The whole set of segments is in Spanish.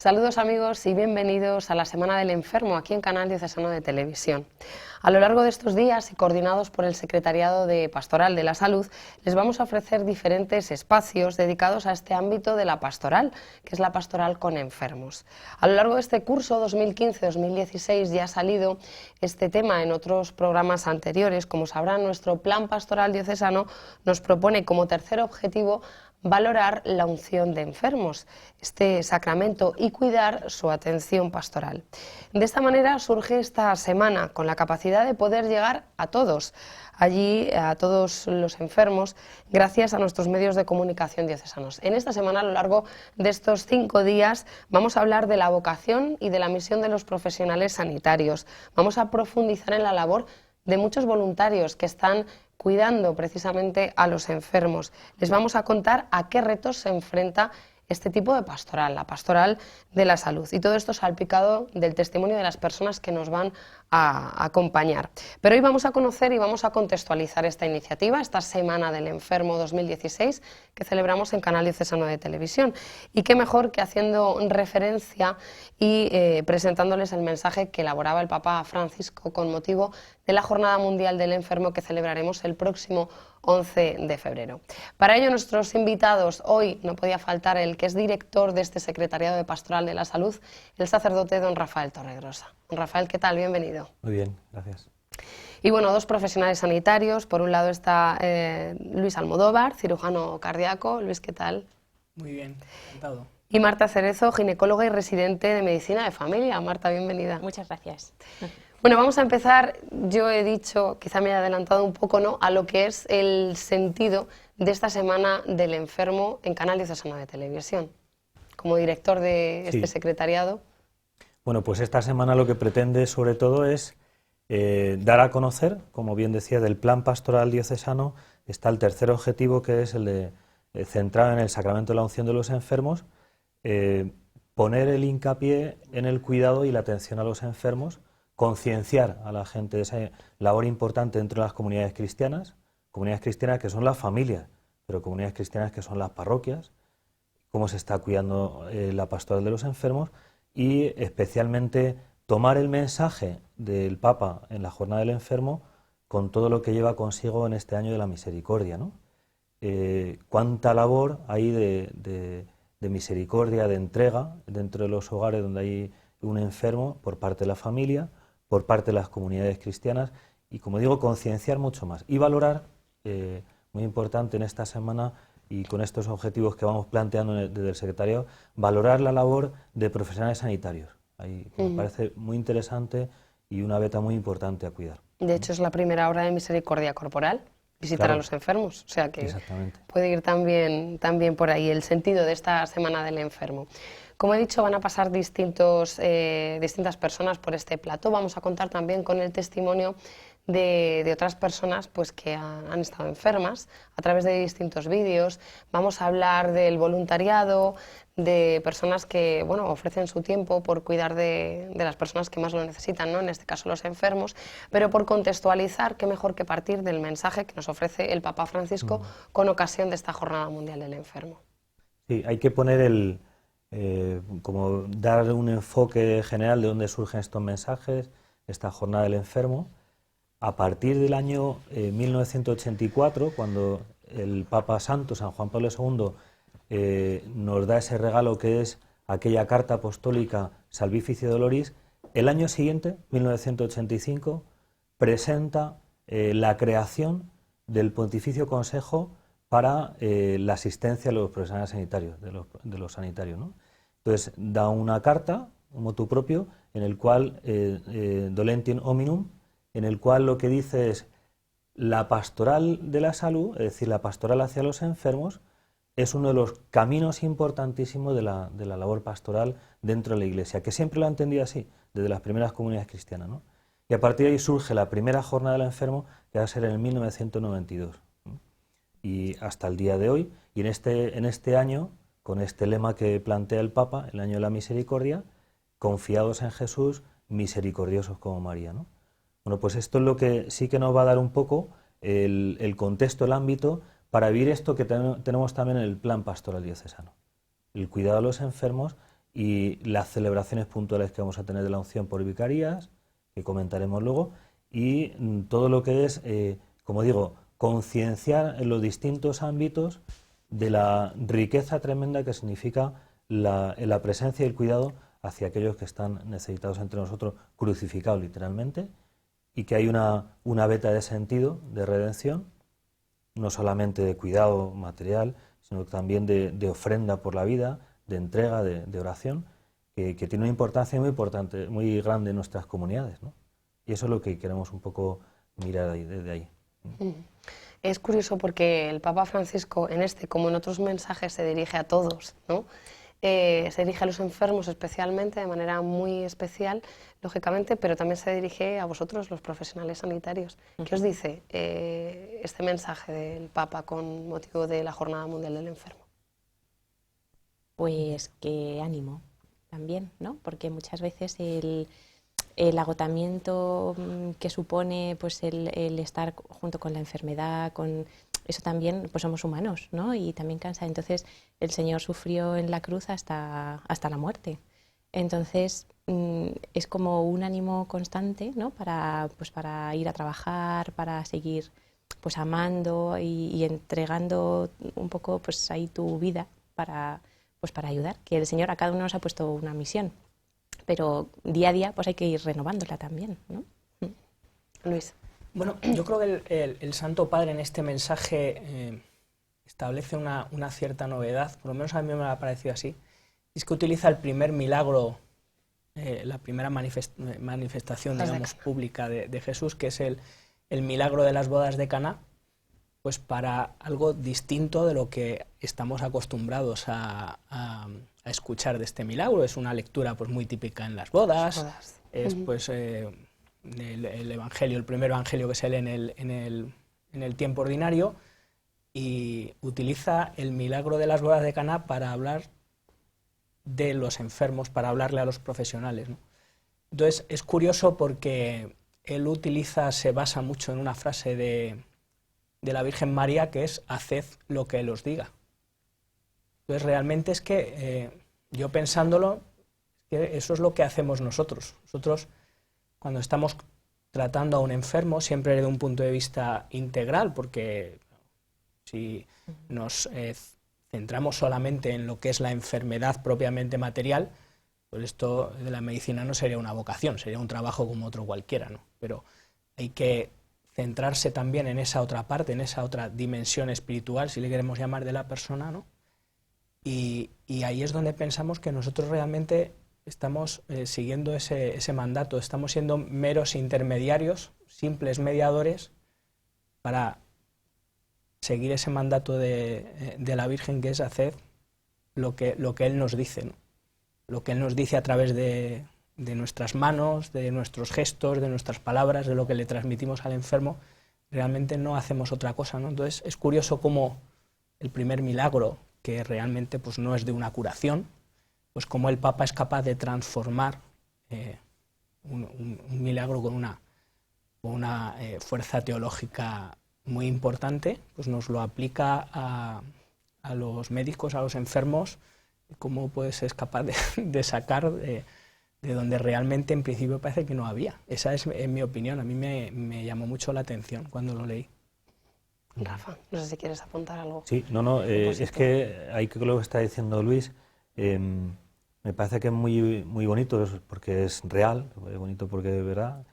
Saludos amigos y bienvenidos a la Semana del Enfermo aquí en Canal Diocesano de Televisión. A lo largo de estos días y coordinados por el Secretariado de Pastoral de la Salud, les vamos a ofrecer diferentes espacios dedicados a este ámbito de la pastoral, que es la pastoral con enfermos. A lo largo de este curso 2015-2016 ya ha salido este tema en otros programas anteriores. Como sabrán, nuestro plan pastoral diocesano nos propone como tercer objetivo valorar la unción de enfermos, este sacramento, y cuidar su atención pastoral. De esta manera surge esta semana con la capacidad de poder llegar a todos, allí a todos los enfermos, gracias a nuestros medios de comunicación diocesanos. En esta semana, a lo largo de estos 5 días, vamos a hablar de la vocación y de la misión de los profesionales sanitarios. Vamos a profundizar en la labor de muchos voluntarios que están cuidando precisamente a los enfermos. Les vamos a contar a qué retos se enfrenta este tipo de pastoral, la pastoral de la salud, y todo esto salpicado del testimonio de las personas que nos van a acompañar. Pero hoy vamos a conocer y vamos a contextualizar esta iniciativa, esta Semana del Enfermo 2016 que celebramos en Canal Diocesano de Televisión, y qué mejor que haciendo referencia y presentándoles el mensaje que elaboraba el Papa Francisco con motivo de la Jornada Mundial del Enfermo que celebraremos el próximo 11 de febrero. Para ello, nuestros invitados, hoy no podía faltar el que es director de este Secretariado de Pastoral de la Salud, el sacerdote don Rafael Torregrosa. Don Rafael, ¿qué tal? Bienvenido. Muy bien, gracias. Y bueno, dos profesionales sanitarios. Por un lado está Luis Almodóvar, cirujano cardíaco. Luis, ¿qué tal? Muy bien, encantado. Y Marta Cerezo, ginecóloga y residente de medicina de familia. Marta, bienvenida. Muchas gracias. Bueno, vamos a empezar. Yo he dicho, quizá me he adelantado un poco, ¿no?, a lo que es el sentido de esta Semana del Enfermo en Canal Diocesano de Televisión. Como director de este secretariado. Bueno, pues esta semana lo que pretende sobre todo es dar a conocer, como bien decía, del plan pastoral diocesano. Está el tercer objetivo, que es el de centrar en el sacramento de la unción de los enfermos, poner el hincapié en el cuidado y la atención a los enfermos, concienciar a la gente de esa labor importante dentro de las comunidades cristianas que son las familias, pero comunidades cristianas que son las parroquias, cómo se está cuidando la pastoral de los enfermos, y especialmente tomar el mensaje del Papa en la Jornada del Enfermo con todo lo que lleva consigo en este año de la misericordia, ¿no? Cuánta labor hay de misericordia, de entrega dentro de los hogares donde hay un enfermo por parte de la familia, por parte de las comunidades cristianas, y, como digo, concienciar mucho más y valorar, muy importante en esta semana y con estos objetivos que vamos planteando desde el secretariado, valorar la labor de profesionales sanitarios. Ahí me parece muy interesante y una beta muy importante a cuidar. De hecho, es la primera obra de misericordia corporal, visitar a los enfermos, o sea que puede ir también por ahí el sentido de esta Semana del Enfermo. Como he dicho, van a pasar distintas personas por este plató. Vamos a contar también con el testimonio de otras personas pues, que han estado enfermas a través de distintos vídeos. Vamos a hablar del voluntariado, de personas que ofrecen su tiempo por cuidar de las personas que más lo necesitan, ¿no?, en este caso los enfermos, pero por contextualizar, qué mejor que partir del mensaje que nos ofrece el Papa Francisco con ocasión de esta Jornada Mundial del Enfermo. Sí, hay que poner como dar un enfoque general de dónde surgen estos mensajes, esta Jornada del Enfermo. A partir del año 1984, cuando el Papa Santo, San Juan Pablo II, nos da ese regalo que es aquella carta apostólica Salvifici Doloris, el año siguiente, 1985, presenta la creación del Pontificio Consejo para la asistencia a los profesionales sanitarios, de los sanitarios, ¿no? Entonces da una carta, un motu propio, en el cual, Dolentium Hominum, en el cual lo que dice es: la pastoral de la salud, es decir, la pastoral hacia los enfermos, es uno de los caminos importantísimos de la labor pastoral dentro de la Iglesia, que siempre lo ha entendido así, desde las primeras comunidades cristianas, ¿no? Y a partir de ahí surge la primera Jornada del Enfermo, que va a ser en el 1992, ¿no? Y hasta el día de hoy, y en este año, con este lema que plantea el Papa, el año de la misericordia, confiados en Jesús, misericordiosos como María, ¿no? Bueno, pues esto es lo que sí que nos va a dar un poco el contexto, el ámbito, para vivir esto que tenemos también en el plan pastoral diocesano. El cuidado de los enfermos y las celebraciones puntuales que vamos a tener de la unción por vicarías, que comentaremos luego, y todo lo que es, como digo, concienciar en los distintos ámbitos de la riqueza tremenda que significa la presencia y el cuidado hacia aquellos que están necesitados entre nosotros, crucificados literalmente, y que hay una veta de sentido, de redención, no solamente de cuidado material, sino también de ofrenda por la vida, de entrega, de oración, que tiene una importancia muy importante, muy grande en nuestras comunidades, ¿no? Y eso es lo que queremos un poco mirar desde ahí. Es curioso porque el Papa Francisco en este, como en otros mensajes, se dirige a todos, ¿no? Se dirige a los enfermos especialmente, de manera muy especial, lógicamente, pero también se dirige a vosotros, los profesionales sanitarios. ¿Qué os dice este mensaje del Papa con motivo de la Jornada Mundial del Enfermo? Pues que ánimo también, ¿no? Porque muchas veces el agotamiento que supone pues el estar junto con la enfermedad, con eso también, pues somos humanos, ¿no? Y también cansa. Entonces el Señor sufrió en la cruz hasta la muerte. Entonces es como un ánimo constante, ¿no? Para ir a trabajar, para seguir pues amando y entregando un poco pues ahí tu vida para ayudar. Que el Señor a cada uno nos ha puesto una misión, pero día a día pues hay que ir renovándola también, ¿no? Luis. Bueno, yo creo que el Santo Padre en este mensaje establece una cierta novedad, por lo menos a mí me ha parecido así, es que utiliza el primer milagro, la primera manifestación, digamos, pública de Jesús, que es el milagro de las bodas de Caná, pues para algo distinto de lo que estamos acostumbrados a escuchar de este milagro. Es una lectura pues muy típica en las bodas. Es pues el evangelio, el primer evangelio que se lee en el tiempo ordinario, y utiliza el milagro de las bodas de Caná para hablar de los enfermos, para hablarle a los profesionales, ¿no? Entonces es curioso porque él se basa mucho en una frase de la Virgen María, que es: haced lo que Él os diga. Entonces realmente es que, yo pensándolo, que eso es lo que hacemos nosotros. Nosotros, cuando estamos tratando a un enfermo, siempre desde un punto de vista integral, porque si nos centramos solamente en lo que es la enfermedad propiamente material, pues esto de la medicina no sería una vocación, sería un trabajo como otro cualquiera, ¿no? Pero hay que centrarse también en esa otra parte, en esa otra dimensión espiritual, si le queremos llamar, de la persona, ¿no? Y ahí es donde pensamos que nosotros realmente estamos siguiendo ese mandato, estamos siendo meros intermediarios, simples mediadores, para seguir ese mandato de la Virgen, que es hacer lo que Él nos dice, ¿no? Lo que Él nos dice a través de nuestras manos, de nuestros gestos, de nuestras palabras, de lo que le transmitimos al enfermo. Realmente no hacemos otra cosa, ¿no? Entonces es curioso cómo el primer milagro, que realmente pues no es de una curación, pues cómo el Papa es capaz de transformar un milagro con una fuerza teológica muy importante, pues nos lo aplica a los médicos, a los enfermos, cómo pues es capaz de sacar de donde realmente en principio parece que no había. Esa es en mi opinión, a mí me llamó mucho la atención cuando lo leí. Rafa, no sé si quieres apuntar algo. Sí, es que hay que lo que está diciendo Luis, me parece que es muy, muy bonito, porque es real, es bonito porque es verdad,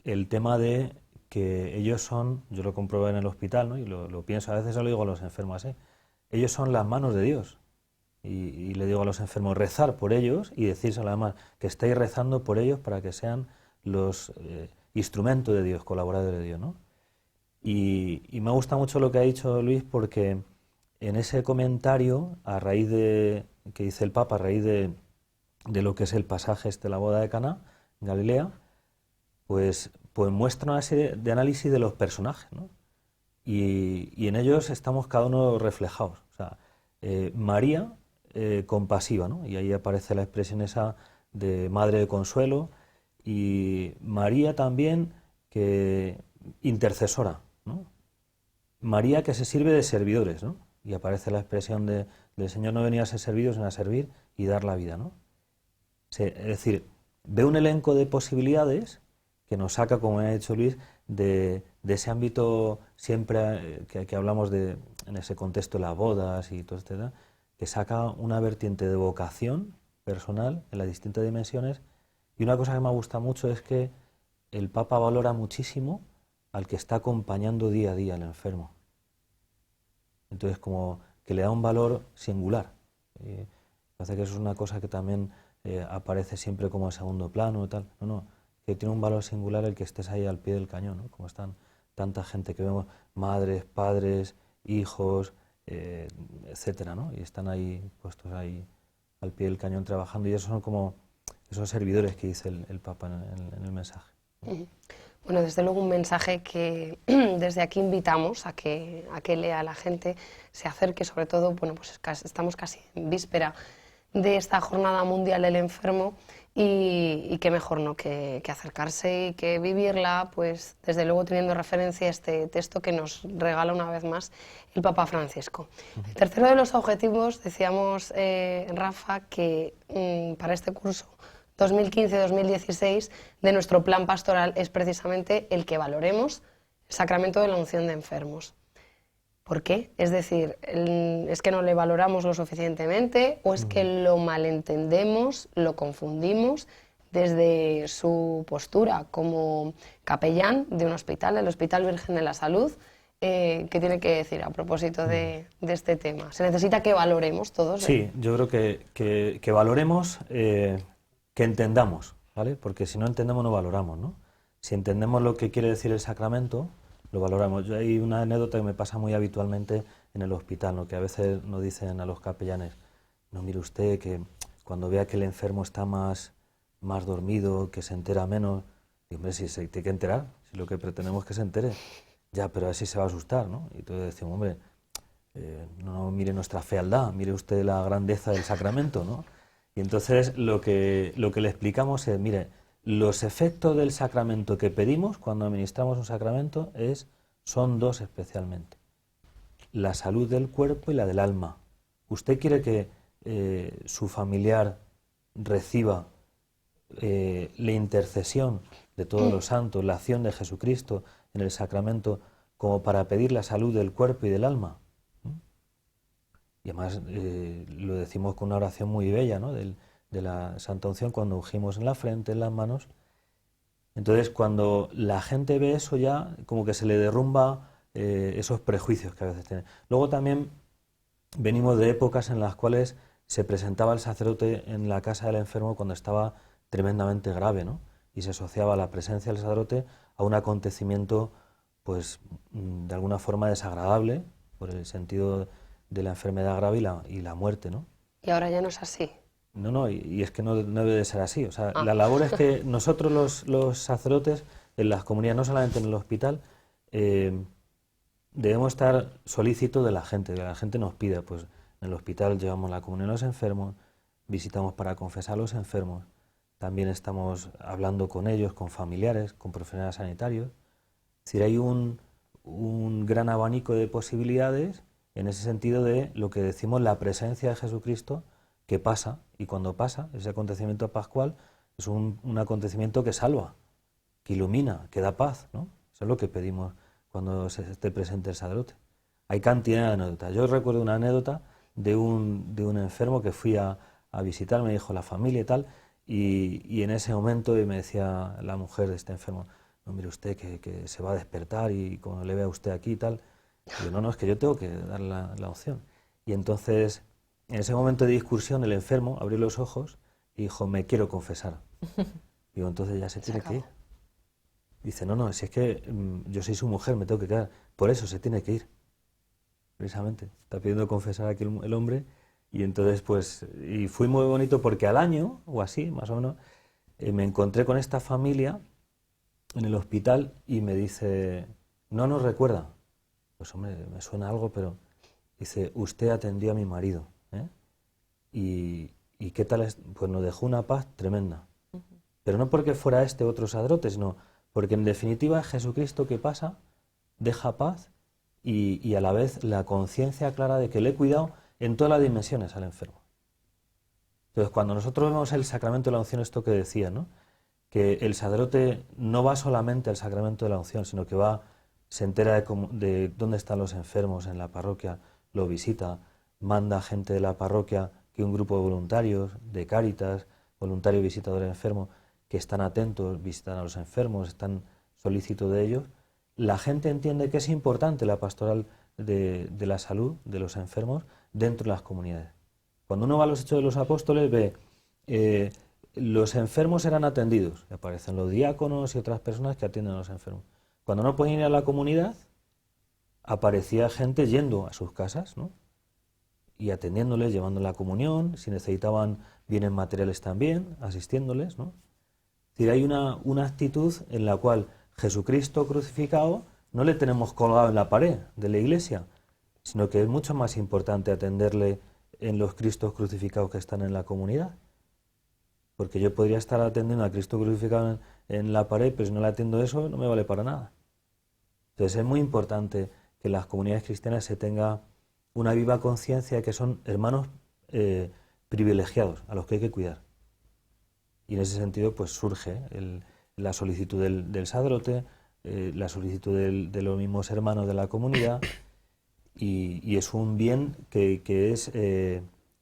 el tema de que ellos son, yo lo compruebo en el hospital, ¿no? Y lo pienso, a veces se lo digo a los enfermos, ellos son las manos de Dios. Y le digo a los enfermos, rezar por ellos y decírselo además, que estáis rezando por ellos para que sean los instrumentos de Dios, colaboradores de Dios, ¿no? Y me gusta mucho lo que ha dicho Luis, porque en ese comentario, a raíz de que dice el Papa, a raíz de lo que es el pasaje de la boda de Caná, en Galilea, pues muestra una serie de análisis de los personajes, ¿no? Y en ellos estamos cada uno reflejados. O sea, María, compasiva, ¿no? Y ahí aparece la expresión esa de madre de consuelo, y María también, que intercesora, ¿no? María, que se sirve de servidores, ¿no? Y aparece la expresión del Señor no venía a ser servido, sino a servir y dar la vida, ¿no? Es decir, ve un elenco de posibilidades que nos saca, como ha dicho Luis, de ese ámbito siempre que hablamos de, en ese contexto de las bodas y todo este tema, que saca una vertiente de vocación personal en las distintas dimensiones. Y una cosa que me gusta mucho es que el Papa valora muchísimo al que está acompañando día a día al enfermo. Entonces, como que le da un valor singular. Parece que eso es una cosa que también aparece siempre como en segundo plano y tal. No, que tiene un valor singular el que estés ahí al pie del cañón, ¿no? Como están tanta gente que vemos, madres, padres, hijos, etcétera, ¿no? Y están ahí puestos ahí al pie del cañón trabajando, y esos son como esos servidores que dice el Papa en el mensaje. Bueno, desde luego un mensaje que desde aquí invitamos a que lea la gente, se acerque, sobre todo, bueno, pues estamos casi en víspera de esta Jornada Mundial del Enfermo, y qué mejor, ¿no?, que acercarse y que vivirla, pues desde luego teniendo referencia a este texto que nos regala una vez más el Papa Francisco. El tercero de los objetivos, decíamos, Rafa, que para este curso 2015-2016 de nuestro plan pastoral es precisamente el que valoremos el sacramento de la unción de enfermos. ¿Por qué? Es decir, ¿es que no le valoramos lo suficientemente o es que lo malentendemos, lo confundimos desde su postura como capellán de un hospital, el Hospital Virgen de la Salud? ¿Qué tiene que decir a propósito de este tema? ¿Se necesita que valoremos todos? Sí, yo creo que valoremos, que entendamos, ¿vale? Porque si no entendemos no valoramos, ¿no? Si entendemos lo que quiere decir el sacramento, lo valoramos. Hay una anécdota que me pasa muy habitualmente en el hospital, ¿no?, que a veces nos dicen a los capellanes: no, mire usted, que cuando vea que el enfermo está más dormido, que se entera menos, y hombre, si se tiene que enterar, si lo que pretendemos es que se entere, ya, pero así se va a asustar, ¿no? Y entonces decimos, hombre, no mire nuestra fealdad, mire usted la grandeza del sacramento, ¿no? Y entonces lo que le explicamos es, mire, los efectos del sacramento que pedimos cuando administramos un sacramento son dos especialmente: la salud del cuerpo y la del alma. ¿Usted quiere que su familiar reciba la intercesión de todos los santos, la acción de Jesucristo en el sacramento, como para pedir la salud del cuerpo y del alma? Y además lo decimos con una oración muy bella, ¿no?, de la Santa Unción, cuando ungimos en la frente, en las manos. Entonces, cuando la gente ve eso, ya como que se le derrumba esos prejuicios que a veces tienen. Luego también venimos de épocas en las cuales se presentaba el sacerdote en la casa del enfermo cuando estaba tremendamente grave, ¿no? Y se asociaba la presencia del sacerdote a un acontecimiento, pues, de alguna forma desagradable, por el sentido de la enfermedad grave y la muerte, ¿no? Y ahora ya no es así. No, y es que no debe de ser así. O sea, la labor es que nosotros los sacerdotes, en las comunidades, no solamente en el hospital, debemos estar solícitos de la gente, que la gente nos pida. Pues en el hospital llevamos la comunión a los enfermos, visitamos para confesar a los enfermos, también estamos hablando con ellos, con familiares, con profesionales sanitarios. Es decir, hay un gran abanico de posibilidades en ese sentido de lo que decimos la presencia de Jesucristo, que pasa, y cuando pasa, ese acontecimiento pascual es un acontecimiento que salva, que ilumina, que da paz, ¿no? Eso es lo que pedimos cuando se esté presente el sacerdote. Hay cantidad de anécdotas. Yo recuerdo una anécdota de un enfermo que fui a visitar, me dijo la familia y tal, y en ese momento me decía la mujer de este enfermo: no, mire usted que se va a despertar y cuando le vea a usted aquí y tal. Y yo, no, es que yo tengo que dar la opción. Y entonces, en ese momento de discusión, el enfermo abrió los ojos y dijo: me quiero confesar. Digo, entonces ya se tiene que ir. Dice, no, si es que yo soy su mujer, me tengo que quedar. Por eso se tiene que ir. Precisamente. Está pidiendo confesar aquí el hombre. Y entonces, pues, y fue muy bonito porque al año, o así, más o menos, me encontré con esta familia en el hospital y me dice: no nos recuerda. Pues hombre, me suena algo, pero dice: usted atendió a mi marido, ¿eh? Y qué tal, pues nos dejó una paz tremenda. Pero no porque fuera este otro sacerdote, sino porque en definitiva es Jesucristo que pasa, deja paz y a la vez la conciencia clara de que le he cuidado en todas las dimensiones al enfermo. Entonces, cuando nosotros vemos el sacramento de la unción, esto que decía, ¿no? Que el sacerdote no va solamente al sacramento de la unción, sino que va, se entera de dónde están los enfermos en la parroquia, lo visita, manda gente de la parroquia, que un grupo de voluntarios, de Cáritas, voluntarios visitadores enfermos, que están atentos, visitan a los enfermos, están solícitos de ellos. La gente entiende que es importante la pastoral de la salud de los enfermos dentro de las comunidades. Cuando uno va a los Hechos de los Apóstoles ve los enfermos eran atendidos, aparecen los diáconos y otras personas que atienden a los enfermos. Cuando no podían ir a la comunidad, aparecía gente yendo a sus casas, ¿no? Y atendiéndoles, llevándoles la comunión, si necesitaban bienes materiales también, asistiéndoles, ¿no? Es decir, hay una actitud en la cual Jesucristo crucificado no le tenemos colgado en la pared de la iglesia, sino que es mucho más importante atenderle en los Cristos crucificados que están en la comunidad. Porque yo podría estar atendiendo a Cristo crucificado en la pared, pero si no le atiendo eso, no me vale para nada. Entonces es muy importante que en las comunidades cristianas se tenga una viva conciencia de que son hermanos privilegiados, a los que hay que cuidar. Y en ese sentido pues surge la solicitud del sacerdote, la solicitud de los mismos hermanos de la comunidad, y es un bien que es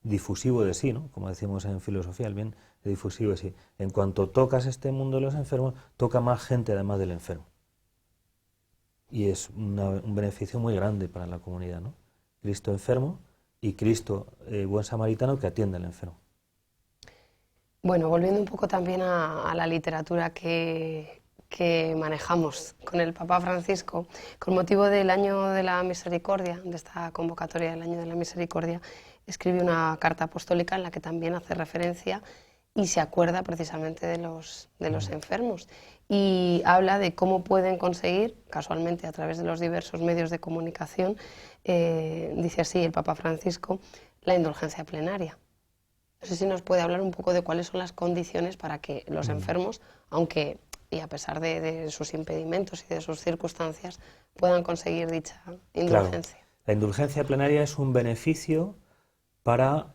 difusivo de sí, ¿no? Como decimos en filosofía, el bien es difusivo de sí. En cuanto tocas este mundo de los enfermos, toca más gente además del enfermo. Y es un beneficio muy grande para la comunidad, ¿no? Cristo enfermo y Cristo buen samaritano que atiende al enfermo. Bueno, volviendo un poco también a la literatura que manejamos con el Papa Francisco, con motivo del Año de la Misericordia, de esta convocatoria del Año de la Misericordia, escribe una carta apostólica en la que también hace referencia y se acuerda precisamente de los enfermos. Y habla de cómo pueden conseguir, casualmente a través de los diversos medios de comunicación, dice así el Papa Francisco, la indulgencia plenaria. No sé si nos puede hablar un poco de cuáles son las condiciones para que los enfermos, aunque y a pesar de sus impedimentos y de sus circunstancias, puedan conseguir dicha indulgencia. Claro. La indulgencia plenaria es un beneficio para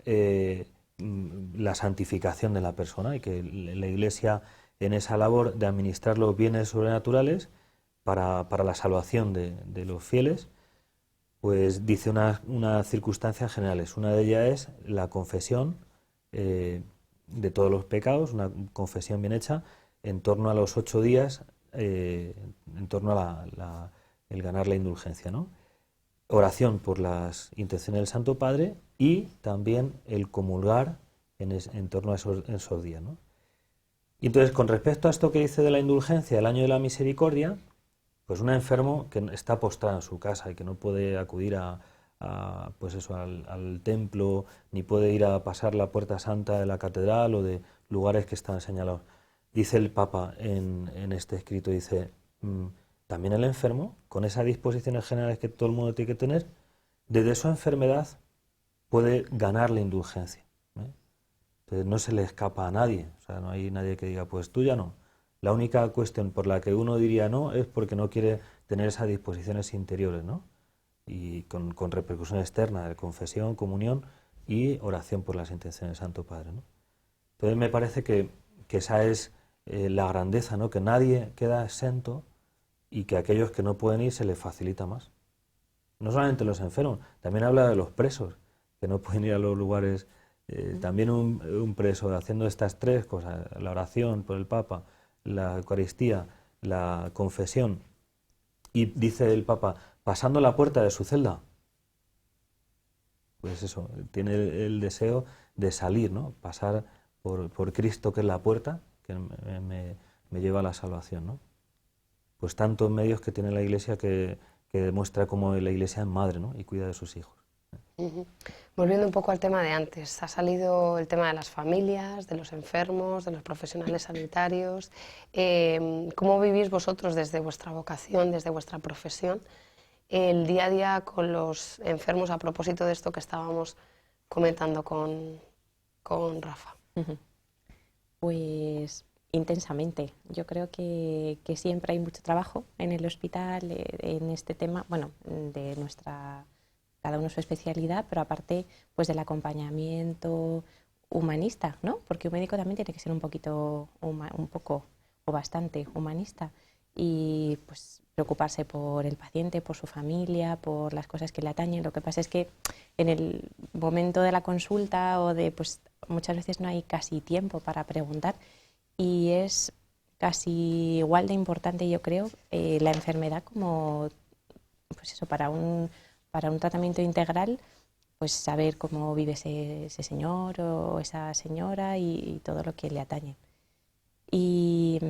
la santificación de la persona y que la Iglesia, en esa labor de administrar los bienes sobrenaturales para la salvación de los fieles, pues dice unas circunstancias generales. Una de ellas es la confesión de todos los pecados, una confesión bien hecha, en torno a los 8 días, en torno a el ganar la indulgencia, ¿no? Oración por las intenciones del Santo Padre y también el comulgar en torno a esos días, ¿no? Y entonces, con respecto a esto que dice de la indulgencia, el Año de la Misericordia, pues un enfermo que está postrado en su casa y que no puede acudir pues eso, al templo, ni puede ir a pasar la Puerta Santa de la catedral o de lugares que están señalados. Dice el Papa en este escrito, dice, también el enfermo, con esas disposiciones generales que todo el mundo tiene que tener, desde su enfermedad puede ganar la indulgencia, ¿eh? Entonces no se le escapa a nadie, o sea, no hay nadie que diga, pues tú ya no. La única cuestión por la que uno diría no es porque no quiere tener esas disposiciones interiores, ¿no? Y con repercusión externa de confesión, comunión y oración por las intenciones del Santo Padre, ¿no? Entonces me parece que esa es la grandeza, ¿no? Que nadie queda exento y que a aquellos que no pueden ir se les facilita más. No solamente los enfermos, también habla de los presos, que no pueden ir a los lugares. También un preso haciendo estas tres cosas, la oración por el Papa, la Eucaristía, la confesión, y dice el Papa, pasando la puerta de su celda, pues eso, tiene el deseo de salir, ¿no? Pasar por Cristo, que es la puerta, que me lleva a la salvación, ¿no? Pues tantos medios que tiene la Iglesia que demuestra cómo la Iglesia es madre, ¿no? Y cuida de sus hijos. Volviendo un poco al tema de antes, ha salido el tema de las familias, de los enfermos, de los profesionales sanitarios. ¿Cómo vivís vosotros desde vuestra vocación, desde vuestra profesión, el día a día con los enfermos a propósito de esto que estábamos comentando con Rafa? Pues intensamente. Yo creo que siempre hay mucho trabajo en el hospital, en este tema, bueno, de nuestra, cada uno su especialidad, pero aparte pues del acompañamiento, humanista, ¿no? Porque un médico también tiene que ser un poquito, un poco o bastante humanista y pues preocuparse por el paciente, por su familia, por las cosas que le atañen. Lo que pasa es que en el momento de la consulta pues muchas veces no hay casi tiempo para preguntar y es casi igual de importante, yo creo, la enfermedad como, pues eso, para un tratamiento integral, pues saber cómo vive ese señor o esa señora y todo lo que le atañe. Y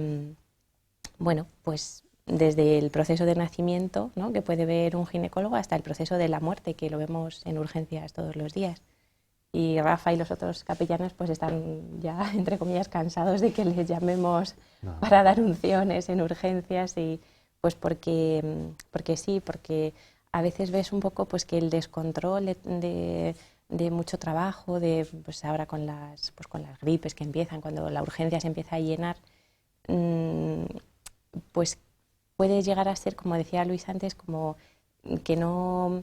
bueno, pues desde el proceso de nacimiento, ¿no?, que puede ver un ginecólogo, hasta el proceso de la muerte, que lo vemos en urgencias todos los días. Y Rafa y los otros capellanes pues están ya, entre comillas, cansados de que les llamemos para dar unciones en urgencias, y pues porque sí, porque a veces ves un poco pues que el descontrol de mucho trabajo, pues ahora con las gripes que empiezan, cuando la urgencia se empieza a llenar, pues puede llegar a ser, como decía Luis antes, como que no...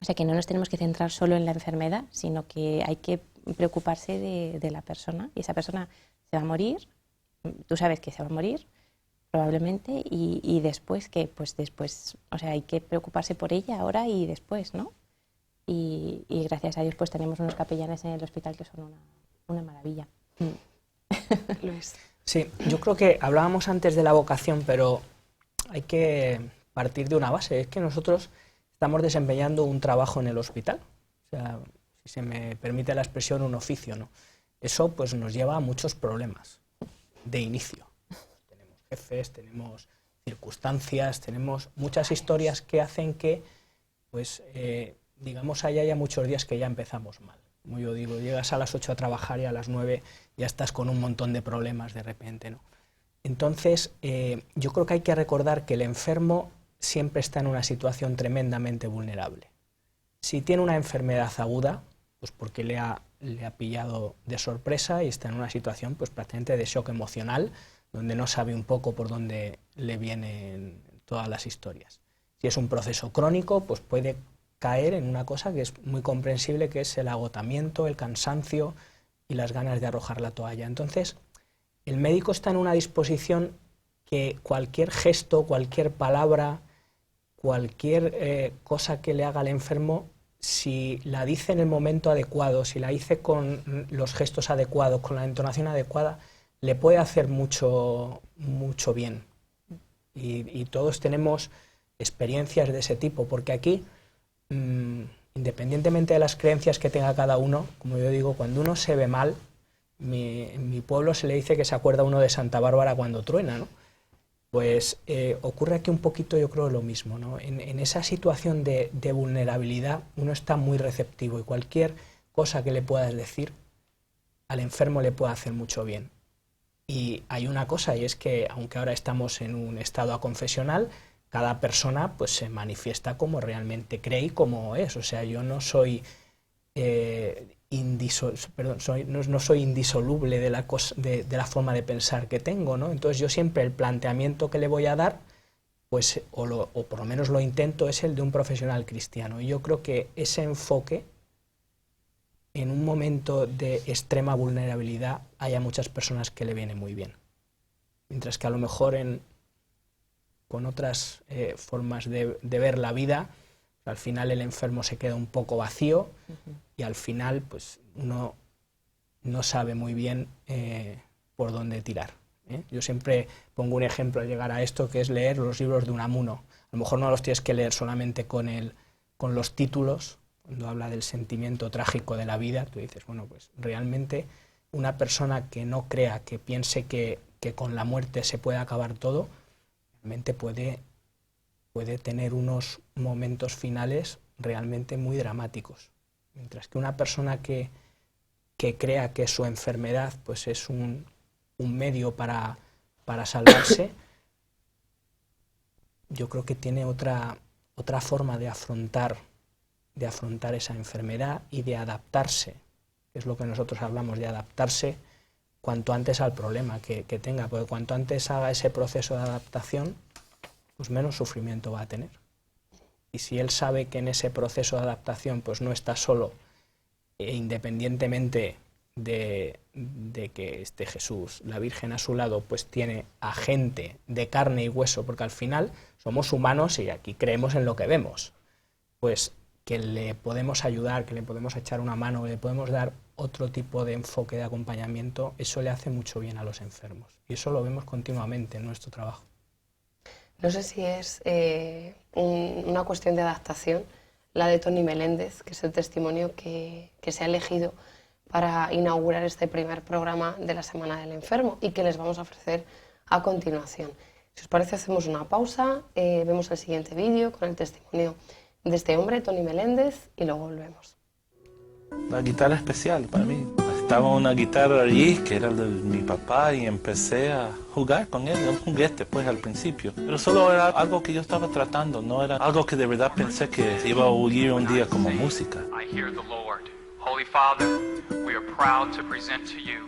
O sea, que no nos tenemos que centrar solo en la enfermedad, sino que hay que preocuparse de la persona. Y esa persona se va a morir, tú sabes que se va a morir, probablemente, y después, que pues después, o sea, hay que preocuparse por ella ahora y después, ¿no? Y gracias a Dios pues tenemos unos capellanes en el hospital que son una maravilla. Luis. Sí, yo creo que hablábamos antes de la vocación, pero hay que partir de una base, es que nosotros estamos desempeñando un trabajo en el hospital, o sea, si se me permite la expresión, un oficio, ¿no? Eso pues nos lleva a muchos problemas de inicio. Tenemos jefes, tenemos circunstancias, tenemos muchas historias que hacen que, pues, digamos, haya muchos días que ya empezamos mal. Como yo digo, llegas a las 8 a trabajar y a las 9 ya estás con un montón de problemas de repente, ¿no? Entonces, yo creo que hay que recordar que el enfermo siempre está en una situación tremendamente vulnerable. Si tiene una enfermedad aguda, pues porque le ha pillado de sorpresa y está en una situación pues prácticamente de shock emocional, donde no sabe un poco por dónde le vienen todas las historias. Si es un proceso crónico, pues puede caer en una cosa que es muy comprensible, que es el agotamiento, el cansancio y las ganas de arrojar la toalla. Entonces, el médico está en una disposición que cualquier gesto, cualquier palabra, cualquier cosa que le haga al enfermo, si la dice en el momento adecuado, si la dice con los gestos adecuados, con la entonación adecuada, le puede hacer mucho bien. Y todos tenemos experiencias de ese tipo, porque aquí, independientemente de las creencias que tenga cada uno, como yo digo, cuando uno se ve mal, en mi pueblo se le dice que se acuerda uno de Santa Bárbara cuando truena, ¿no? Pues ocurre aquí un poquito, yo creo, lo mismo, ¿no? En esa situación de vulnerabilidad uno está muy receptivo y cualquier cosa que le puedas decir al enfermo le puede hacer mucho bien. Y hay una cosa, y es que aunque ahora estamos en un estado aconfesional, cada persona pues se manifiesta como realmente cree y como es. O sea, yo no soy no soy indisoluble de la forma de pensar que tengo, ¿no? Entonces yo siempre el planteamiento que le voy a dar, pues, o por lo menos lo intento, es el de un profesional cristiano. Y yo creo que ese enfoque, en un momento de extrema vulnerabilidad, hay a muchas personas que le viene muy bien. Mientras que a lo mejor con otras formas de ver la vida, al final el enfermo se queda un poco vacío y al final pues uno no sabe muy bien por dónde tirar, ¿eh? Yo siempre pongo un ejemplo al llegar a esto, que es leer los libros de Unamuno. A lo mejor no los tienes que leer solamente con los títulos. Cuando habla del sentimiento trágico de la vida, tú dices, bueno, pues realmente una persona que no crea, que piense que con la muerte se puede acabar todo, realmente puede tener unos momentos finales realmente muy dramáticos. Mientras que una persona que crea que su enfermedad pues es un medio para salvarse, yo creo que tiene otra forma de afrontar esa enfermedad y de adaptarse, que es lo que nosotros hablamos, de adaptarse cuanto antes al problema que tenga, porque cuanto antes haga ese proceso de adaptación, pues menos sufrimiento va a tener. Y si él sabe que en ese proceso de adaptación pues no está solo independientemente de que esté Jesús, la Virgen a su lado, pues tiene a gente de carne y hueso, porque al final somos humanos y aquí creemos en lo que vemos, pues que le podemos ayudar, que le podemos echar una mano, que le podemos dar otro tipo de enfoque de acompañamiento, eso le hace mucho bien a los enfermos. Y eso lo vemos continuamente en nuestro trabajo. No sé si es una cuestión de adaptación, la de Tony Meléndez, que es el testimonio que se ha elegido para inaugurar este primer programa de la Semana del Enfermo y que les vamos a ofrecer a continuación. Si os parece, hacemos una pausa, vemos el siguiente vídeo con el testimonio de este hombre, Tony Meléndez, y luego volvemos. La guitarra especial para mí. Estaba una guitarra allí que era de mi papá y empecé a jugar con él, un juguete pues al principio. Pero solo era algo que yo estaba tratando, no era algo que de verdad pensé que iba a oír un día como música. I hear the Lord. Holy Father, we are proud to present to you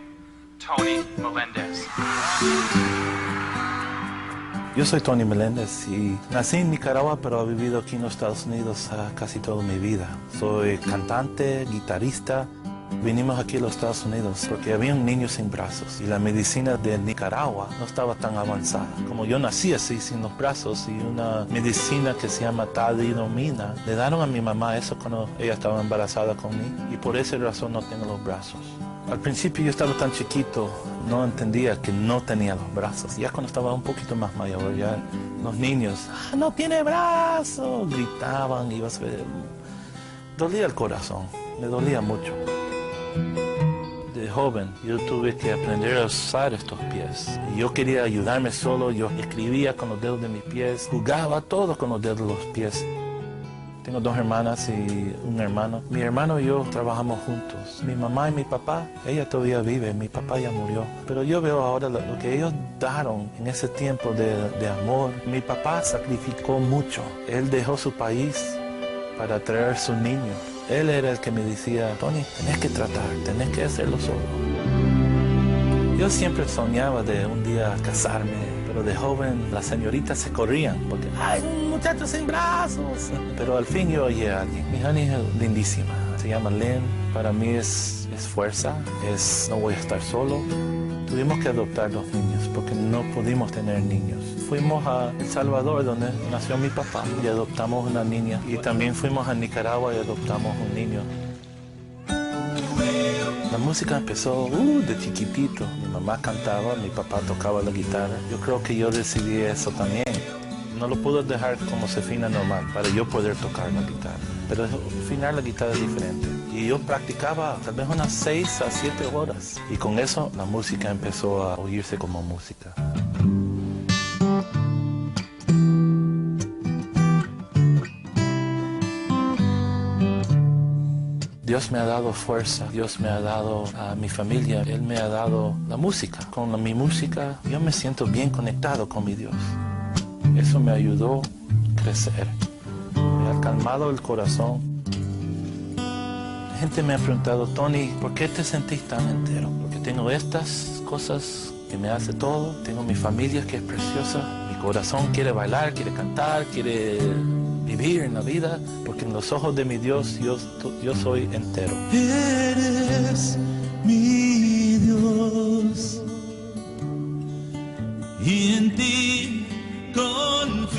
Tony Meléndez. Yo soy Tony Meléndez y nací en Nicaragua, pero he vivido aquí en los Estados Unidos casi toda mi vida. Soy cantante, guitarrista. Vinimos aquí a los Estados Unidos porque había un niño sin brazos y la medicina de Nicaragua no estaba tan avanzada. Como yo nací así, sin los brazos, y una medicina que se llama talidomida, le dieron a mi mamá eso cuando ella estaba embarazada conmigo y por esa razón no tengo los brazos. Al principio yo estaba tan chiquito, no entendía que no tenía los brazos. Ya cuando estaba un poquito más mayor, ya los niños, no tiene brazos, gritaban y dolía el corazón, me dolía mucho. De joven yo tuve que aprender a usar estos pies. Y yo quería ayudarme solo, yo escribía con los dedos de mis pies, jugaba todo con los dedos de los pies. Tengo 2 hermanas y un hermano. Mi hermano y yo trabajamos juntos. Mi mamá y mi papá, ella todavía vive, mi papá ya murió. Pero yo veo ahora lo que ellos daron en ese tiempo de amor. Mi papá sacrificó mucho. Él dejó su país para traer a su niño. Él era el que me decía, Tony, tenés que tratar, tenés que hacerlo solo. Yo siempre soñaba de un día casarme. Pero de joven las señoritas se corrían porque ¡ay, un muchacho sin brazos! Pero al fin yo oí a alguien. Mi honey es lindísima, se llama Lynn. Para mí es fuerza, no voy a estar solo. Tuvimos que adoptar 2 niños porque no pudimos tener niños. Fuimos a El Salvador, donde nació mi papá, y adoptamos una niña. Y también fuimos a Nicaragua y adoptamos un niño. La música empezó de chiquitito. Mi mamá cantaba, mi papá tocaba la guitarra. Yo creo que yo decidí eso también. No lo puedo dejar como Sefina normal para yo poder tocar la guitarra. Pero afinar la guitarra es diferente. Y yo practicaba tal vez unas 6 a 7 horas. Y con eso la música empezó a oírse como música. Dios me ha dado fuerza, Dios me ha dado a mi familia, Él me ha dado la música. Con mi música yo me siento bien conectado con mi Dios. Eso me ayudó a crecer, me ha calmado el corazón. La gente me ha preguntado, Tony, ¿por qué te sentís tan entero? Porque tengo estas cosas que me hace todo, tengo mi familia que es preciosa, mi corazón quiere bailar, quiere cantar, quiere vivir en la vida, porque en los ojos de mi Dios yo soy entero. Eres mi Dios y en ti confiaré.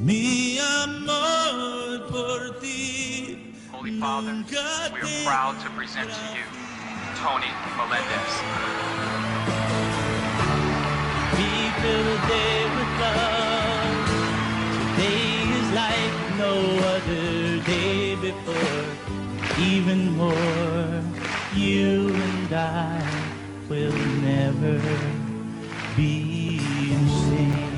Mi amor por ti. Holy Father, we are proud to present to you Tony Meléndez. Fill the day with love. Today is like no other day before. Even more, you and I will never be the same.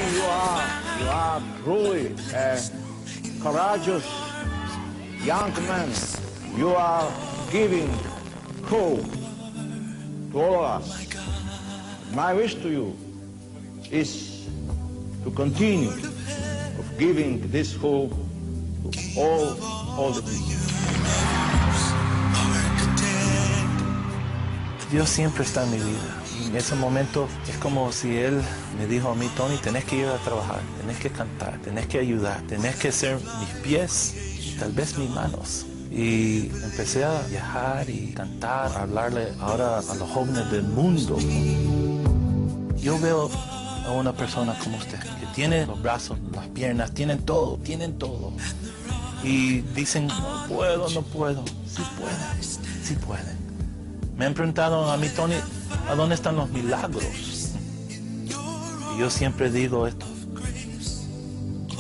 You are truly a courageous young man. You are giving hope to all of us. My wish to you is to continue of giving this hope to all the people. Dios siempre está en mi vida. En ese momento es como si Él me dijo a mí, Tony, tenés que ir a trabajar, tenés que cantar, tenés que ayudar, tenés que ser mis pies y tal vez mis manos. Y empecé a viajar y cantar, a hablarle ahora a los jóvenes del mundo. Yo veo a una persona como usted, que tiene los brazos, las piernas, tienen todo. Y dicen, no puedo. Sí pueden. Me han preguntado a mí, Tony, ¿a dónde están los milagros? Y yo siempre digo esto.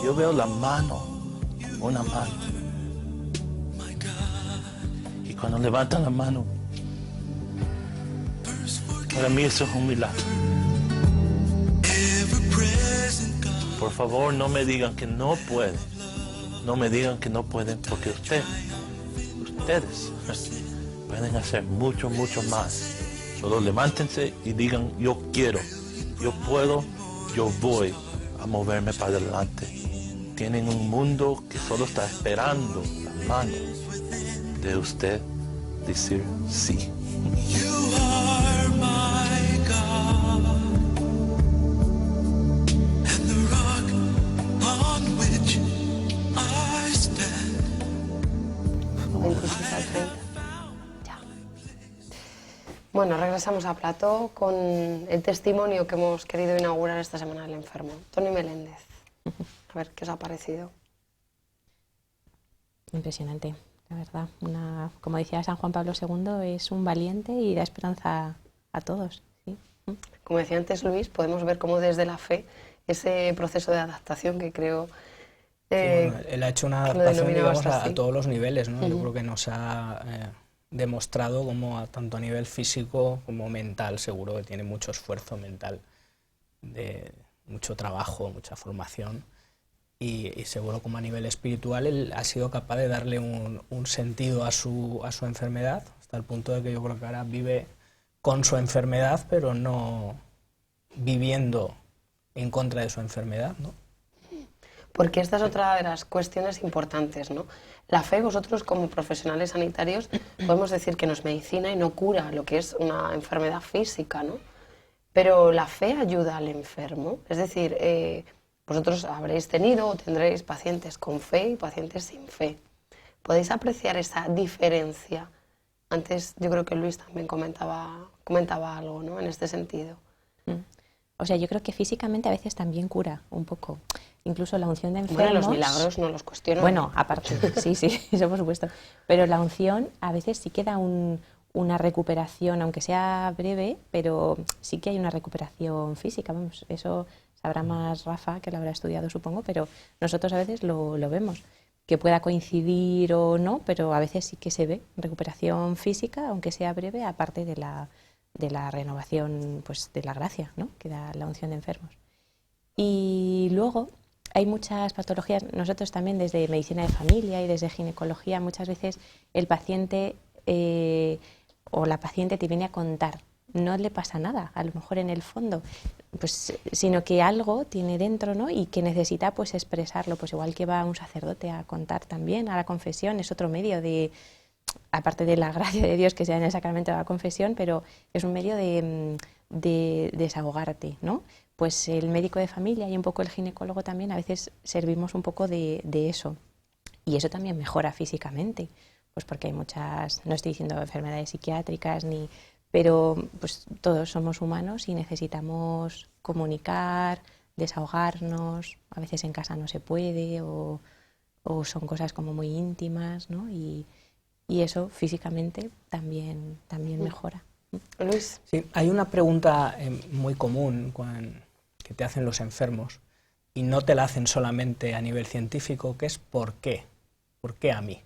Yo veo la mano, una mano. Y cuando levantan la mano, para mí eso es un milagro. Por favor, no me digan que no pueden. No me digan que no pueden, porque ustedes pueden hacer mucho más. Solo levántense y digan, yo quiero, yo puedo, yo voy a moverme para adelante. Tienen un mundo que solo está esperando la mano de usted decir sí. Bueno, regresamos a plató con el testimonio que hemos querido inaugurar esta semana del enfermo. Tony Meléndez, a ver qué os ha parecido. Impresionante, la verdad. Como decía San Juan Pablo II, es un valiente y da esperanza a todos. ¿Sí? Como decía antes Luis, podemos ver cómo desde la fe ese proceso de adaptación que creo... él ha hecho una adaptación, digamos, a todos los niveles, ¿no? Yo creo que nos ha demostrado como tanto a nivel físico como mental, seguro que tiene mucho esfuerzo mental, de mucho trabajo, mucha formación, y seguro como a nivel espiritual él ha sido capaz de darle un sentido a su enfermedad, hasta el punto de que yo creo que ahora vive con su enfermedad, pero no viviendo en contra de su enfermedad, ¿no? Porque esta es otra de las cuestiones importantes, ¿no? La fe, vosotros como profesionales sanitarios, podemos decir que no es medicina y no cura lo que es una enfermedad física, ¿no? Pero la fe ayuda al enfermo. Es decir, vosotros habréis tenido o tendréis pacientes con fe y pacientes sin fe. ¿Podéis apreciar esa diferencia? Antes yo creo que Luis también comentaba algo, ¿no? En este sentido. O sea, yo creo que físicamente a veces también cura un poco. Incluso la unción de enfermos... Bueno, los milagros no los cuestiono. Bueno, aparte, sí, eso por supuesto. Pero la unción a veces sí queda una recuperación, aunque sea breve, pero sí que hay una recuperación física. Vamos, eso sabrá más Rafa, que lo habrá estudiado, supongo, pero nosotros a veces lo vemos. Que pueda coincidir o no, pero a veces sí que se ve recuperación física, aunque sea breve, aparte de la renovación, pues, de la gracia, ¿no?, que da la unción de enfermos. Y luego hay muchas patologías, nosotros también desde medicina de familia y desde ginecología, muchas veces el paciente o la paciente te viene a contar, no le pasa nada, a lo mejor en el fondo, pues, sino que algo tiene dentro, ¿no?, y que necesita, pues, expresarlo, pues igual que va un sacerdote a contar también, a la confesión, es otro medio de... aparte de la gracia de Dios que sea en el sacramento de la confesión, pero es un medio de desahogarte, ¿no? Pues el médico de familia y un poco el ginecólogo también a veces servimos un poco de eso. Y eso también mejora físicamente, pues porque hay muchas, no estoy diciendo enfermedades psiquiátricas, pero pues todos somos humanos y necesitamos comunicar, desahogarnos, a veces en casa no se puede o son cosas como muy íntimas, ¿no? Y eso físicamente también mejora. Luis. Sí, hay una pregunta muy común que te hacen los enfermos y no te la hacen solamente a nivel científico, que es ¿por qué? ¿Por qué a mí?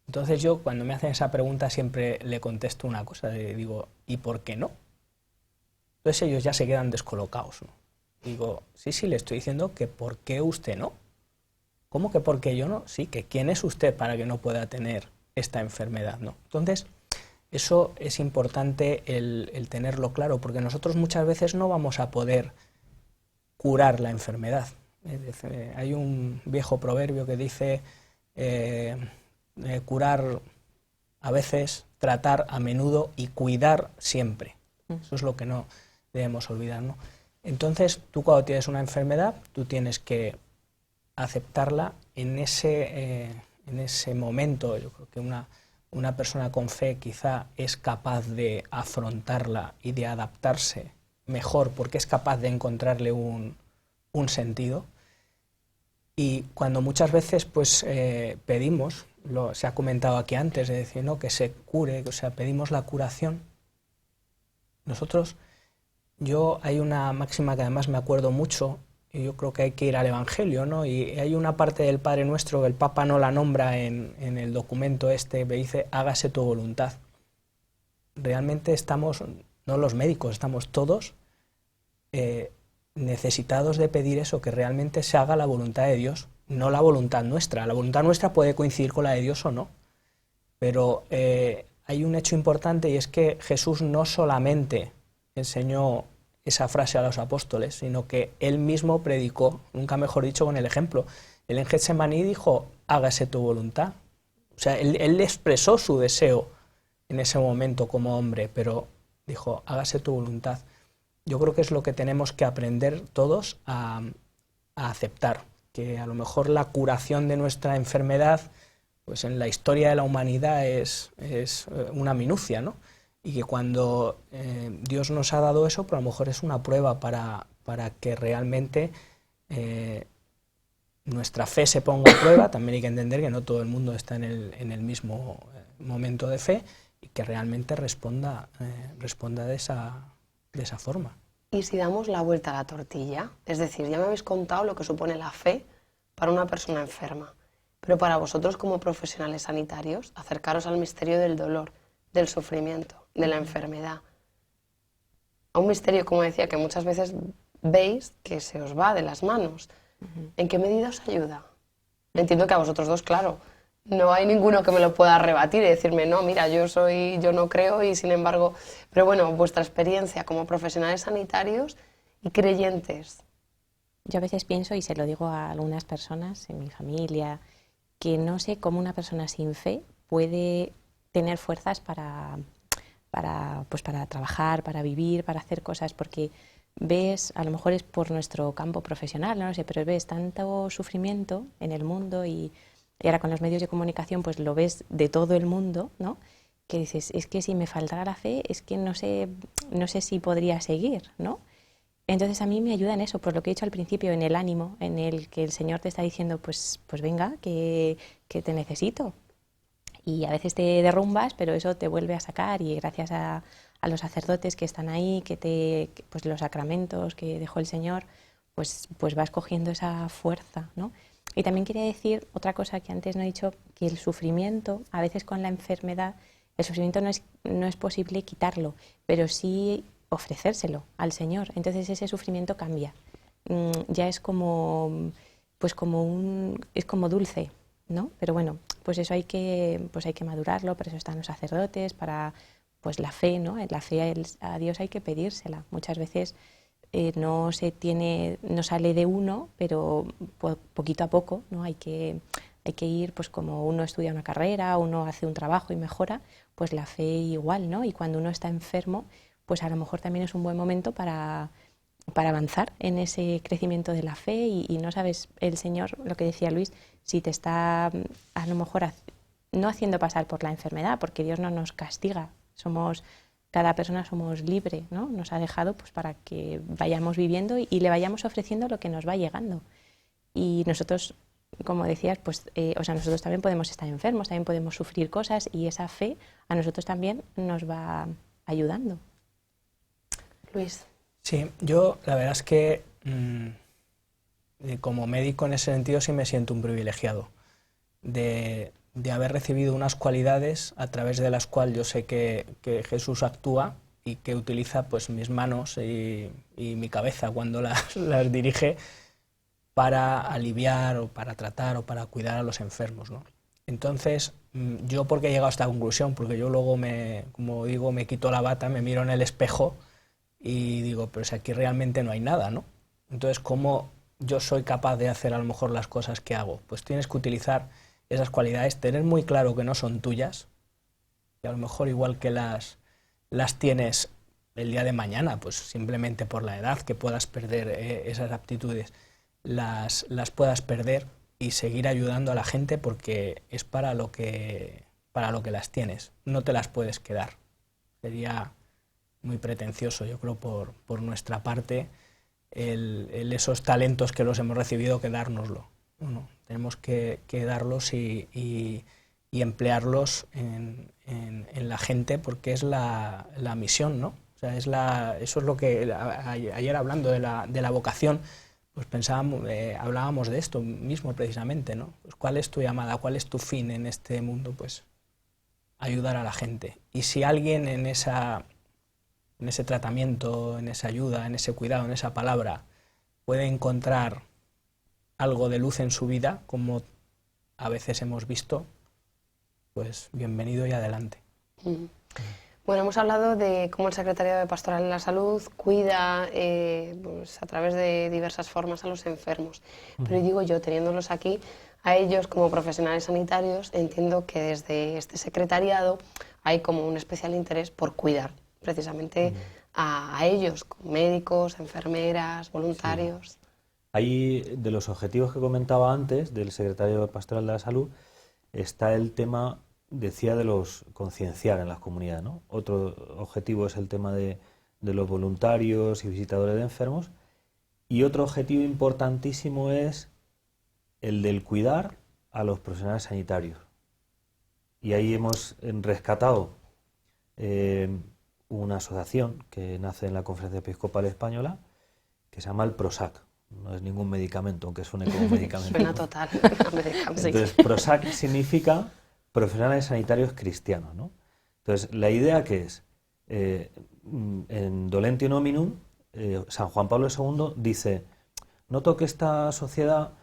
Entonces yo cuando me hacen esa pregunta siempre le contesto una cosa, le digo, ¿y por qué no? Entonces ellos ya se quedan descolocados, ¿no? Digo, sí, le estoy diciendo que ¿por qué usted no? ¿Cómo que por qué yo no? Sí, que ¿quién es usted para que no pueda tener esta enfermedad, ¿no? Entonces, eso es importante el tenerlo claro, porque nosotros muchas veces no vamos a poder curar la enfermedad. Hay un viejo proverbio que dice curar a veces, tratar a menudo y cuidar siempre. Eso es lo que no debemos olvidar, ¿no? Entonces, tú cuando tienes una enfermedad, tú tienes que aceptarla en ese momento. Yo creo que una persona con fe quizá es capaz de afrontarla y de adaptarse mejor porque es capaz de encontrarle un sentido. Y cuando muchas veces pues pedimos, se ha comentado aquí antes, de decir, ¿no?, que se cure, o sea, pedimos la curación. Hay una máxima que además me acuerdo mucho, y yo creo que hay que ir al Evangelio, ¿no? Y hay una parte del Padre Nuestro que el Papa no la nombra en el documento que dice, hágase tu voluntad. Realmente estamos, no los médicos, estamos todos necesitados de pedir eso, que realmente se haga la voluntad de Dios, no la voluntad nuestra. La voluntad nuestra puede coincidir con la de Dios o no, pero hay un hecho importante, y es que Jesús no solamente enseñó esa frase a los apóstoles, sino que él mismo predicó, nunca mejor dicho, con el ejemplo. Él en Getsemaní dijo, hágase tu voluntad. O sea, él expresó su deseo en ese momento como hombre, pero dijo, hágase tu voluntad. Yo creo que es lo que tenemos que aprender todos a aceptar, que a lo mejor la curación de nuestra enfermedad, pues en la historia de la humanidad es una minucia, ¿no? Y que cuando Dios nos ha dado eso, pues a lo mejor es una prueba para que realmente nuestra fe se ponga a prueba. También hay que entender que no todo el mundo está en el mismo momento de fe, y que realmente responda de esa forma. ¿Y si damos la vuelta a la tortilla? Es decir, ya me habéis contado lo que supone la fe para una persona enferma, pero para vosotros como profesionales sanitarios, acercaros al misterio del dolor, del sufrimiento, de la enfermedad. A un misterio, como decía, que muchas veces veis que se os va de las manos. ¿En qué medida os ayuda? Entiendo que a vosotros dos, claro, no hay ninguno que me lo pueda rebatir y decirme, no, mira, yo no creo, y sin embargo... Pero bueno, vuestra experiencia como profesionales sanitarios y creyentes. Yo a veces pienso, y se lo digo a algunas personas en mi familia, que no sé cómo una persona sin fe puede tener fuerzas para trabajar, para vivir, para hacer cosas, porque ves, a lo mejor es por nuestro campo profesional, no lo sé, pero ves tanto sufrimiento en el mundo, y ahora con los medios de comunicación pues lo ves de todo el mundo, ¿no?, que dices, es que si me faltara la fe, es que no sé si podría seguir, ¿no? Entonces a mí me ayuda en eso, por lo que he dicho al principio, en el ánimo, en el que el Señor te está diciendo, pues venga, que te necesito. Y a veces te derrumbas, pero eso te vuelve a sacar, y gracias a los sacerdotes que están ahí, pues los sacramentos que dejó el Señor, pues vas cogiendo esa fuerza, ¿no? Y también quería decir otra cosa que antes no he dicho, que el sufrimiento, a veces con la enfermedad, el sufrimiento no es posible quitarlo, pero sí ofrecérselo al Señor. Entonces ese sufrimiento cambia. Ya es como dulce, ¿no? Pero bueno, pues eso hay que madurarlo, por eso están los sacerdotes, para pues la fe, ¿no? La fe a Dios hay que pedírsela. Muchas veces no sale de uno, pero poquito a poco, ¿no? Hay que ir, pues como uno estudia una carrera, uno hace un trabajo y mejora, pues la fe igual, ¿no? Y cuando uno está enfermo, pues a lo mejor también es un buen momento para avanzar en ese crecimiento de la fe, y no sabes, el Señor, lo que decía Luis, si te está a lo mejor no haciendo pasar por la enfermedad, porque Dios no nos castiga, cada persona somos libre, ¿no? Nos ha dejado pues para que vayamos viviendo y le vayamos ofreciendo lo que nos va llegando. Y nosotros, como decías, pues nosotros también podemos estar enfermos, también podemos sufrir cosas, y esa fe a nosotros también nos va ayudando. Luis. Sí, yo la verdad es que como médico en ese sentido sí me siento un privilegiado de haber recibido unas cualidades a través de las cuales yo sé que Jesús actúa y que utiliza pues mis manos y mi cabeza cuando las dirige para aliviar o para tratar o para cuidar a los enfermos, ¿no? Entonces, yo porque he llegado a esta conclusión, porque yo luego como digo, me quito la bata, me miro en el espejo y digo, pero si aquí realmente no hay nada, ¿no? Entonces, ¿cómo yo soy capaz de hacer a lo mejor las cosas que hago? Pues tienes que utilizar esas cualidades, tener muy claro que no son tuyas, y a lo mejor igual que las tienes el día de mañana, pues simplemente por la edad que puedas perder esas aptitudes, las puedas perder y seguir ayudando a la gente porque es para lo que las tienes, no te las puedes quedar. Sería muy pretencioso, yo creo, por nuestra parte, esos talentos que los hemos recibido, quedárnoslo. No, tenemos que darlos y emplearlos en la gente porque es la misión, ¿no? O sea, eso es lo que ayer hablando de la vocación, pues hablábamos de esto mismo precisamente, ¿no? Pues, ¿cuál es tu llamada? ¿Cuál es tu fin en este mundo? Pues ayudar a la gente. Y si alguien en ese tratamiento, en esa ayuda, en ese cuidado, en esa palabra, puede encontrar algo de luz en su vida, como a veces hemos visto, pues bienvenido y adelante. Bueno, hemos hablado de cómo el Secretariado de Pastoral de la Salud cuida pues a través de diversas formas a los enfermos. Pero digo yo, teniéndolos aquí, a ellos como profesionales sanitarios, entiendo que desde este secretariado hay como un especial interés por cuidar precisamente a ellos, médicos, enfermeras, voluntarios. Sí. Ahí, de los objetivos que comentaba antes del Secretariado Pastoral de la Salud, está el tema, decía, de los concienciar en las comunidades, ¿no? Otro objetivo es el tema de los voluntarios y visitadores de enfermos, y otro objetivo importantísimo es el del cuidar a los profesionales sanitarios. Y ahí hemos rescatado una asociación que nace en la Conferencia Episcopal Española, que se llama el PROSAC. No es ningún medicamento, aunque suene como un medicamento. Suena total a medicamento. Entonces, PROSAC significa Profesionales Sanitarios Cristianos, ¿no? Entonces, la idea que es, en Dolentium Hominum, San Juan Pablo II dice, noto que esta sociedad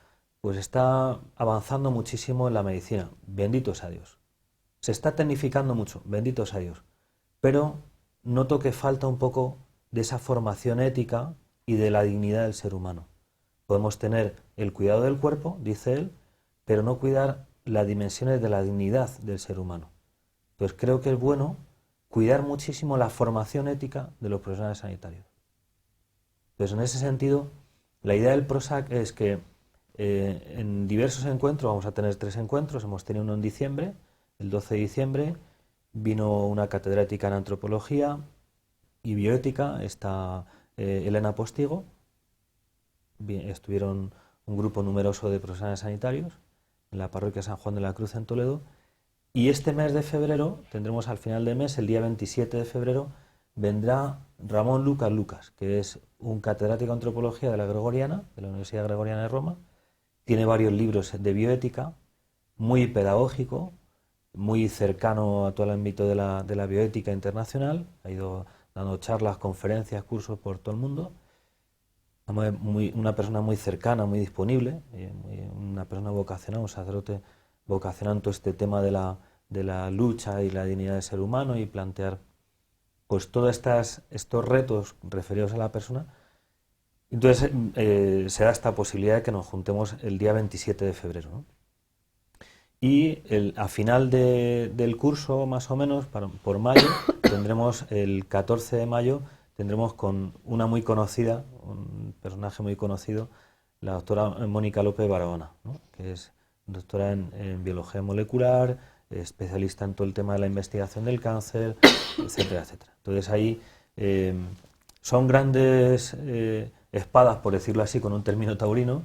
pues está avanzando muchísimo en la medicina, bendito sea Dios. Se está tecnificando mucho, bendito sea Dios. Pero noto que falta un poco de esa formación ética y de la dignidad del ser humano. Podemos tener el cuidado del cuerpo, dice él, pero no cuidar las dimensiones de la dignidad del ser humano. Entonces creo que es bueno cuidar muchísimo la formación ética de los profesionales sanitarios. Entonces, en ese sentido, la idea del PROSAC es que en diversos encuentros, vamos a tener 3 encuentros, hemos tenido uno en diciembre, el 12 de diciembre, vino una catedrática en antropología y bioética, está Elena Postigo, estuvieron un grupo numeroso de profesionales sanitarios en la parroquia San Juan de la Cruz en Toledo, y este mes de febrero, tendremos al final del mes, el día 27 de febrero, vendrá Ramón Lucas, que es un catedrático de antropología de la Gregoriana, de la Universidad Gregoriana de Roma, tiene varios libros de bioética, muy pedagógico, muy cercano a todo el ámbito de la bioética internacional, ha ido dando charlas, conferencias, cursos por todo el mundo, una persona muy cercana, muy disponible, una persona vocacional, un sacerdote vocacional en todo este tema de la lucha y la dignidad del ser humano y plantear pues todos estos retos referidos a la persona. Entonces se da esta posibilidad de que nos juntemos el día 27 de febrero, ¿no? Y a final del curso, más o menos, por mayo, tendremos el 14 de mayo, tendremos con una muy conocida, un personaje muy conocido, la doctora Mónica López Barahona, ¿no? Que es doctora en biología molecular, especialista en todo el tema de la investigación del cáncer, etcétera, etcétera. Entonces ahí son grandes espadas, por decirlo así, con un término taurino,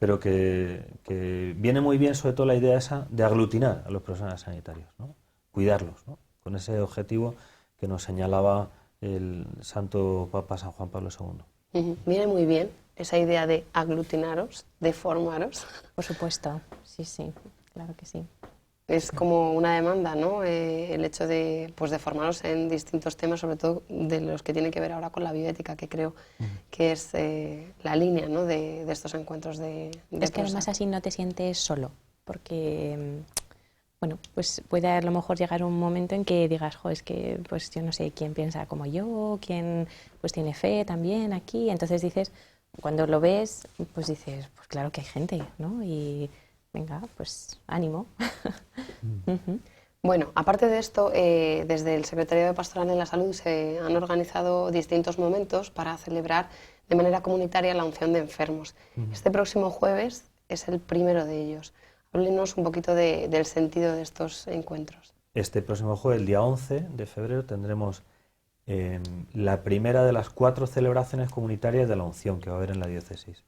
pero que viene muy bien sobre todo la idea esa de aglutinar a los profesionales sanitarios, ¿no? Cuidarlos, ¿no? Con ese objetivo que nos señalaba el Santo Papa San Juan Pablo II. Viene muy bien esa idea de aglutinaros, de formaros. Por supuesto, sí, claro que sí. Es como una demanda, ¿no? El hecho de formarnos en distintos temas, sobre todo de los que tienen que ver ahora con la bioética, que creo que es la línea, ¿no? de estos encuentros de Es que además así no te sientes solo, porque bueno, pues puede a lo mejor llegar un momento en que digas, es que pues yo no sé quién piensa como yo, quién pues tiene fe también aquí, entonces dices, cuando lo ves, pues dices, pues claro que hay gente, ¿no? Y venga, pues ánimo. Ujú. Bueno, aparte de esto, desde el Secretariado de Pastoral de la Salud se han organizado distintos momentos para celebrar de manera comunitaria la unción de enfermos. Este próximo jueves es el primero de ellos. Háblenos un poquito del sentido de estos encuentros. Este próximo jueves, el día 11 de febrero, tendremos la primera de las 4 celebraciones comunitarias de la unción que va a haber en la diócesis.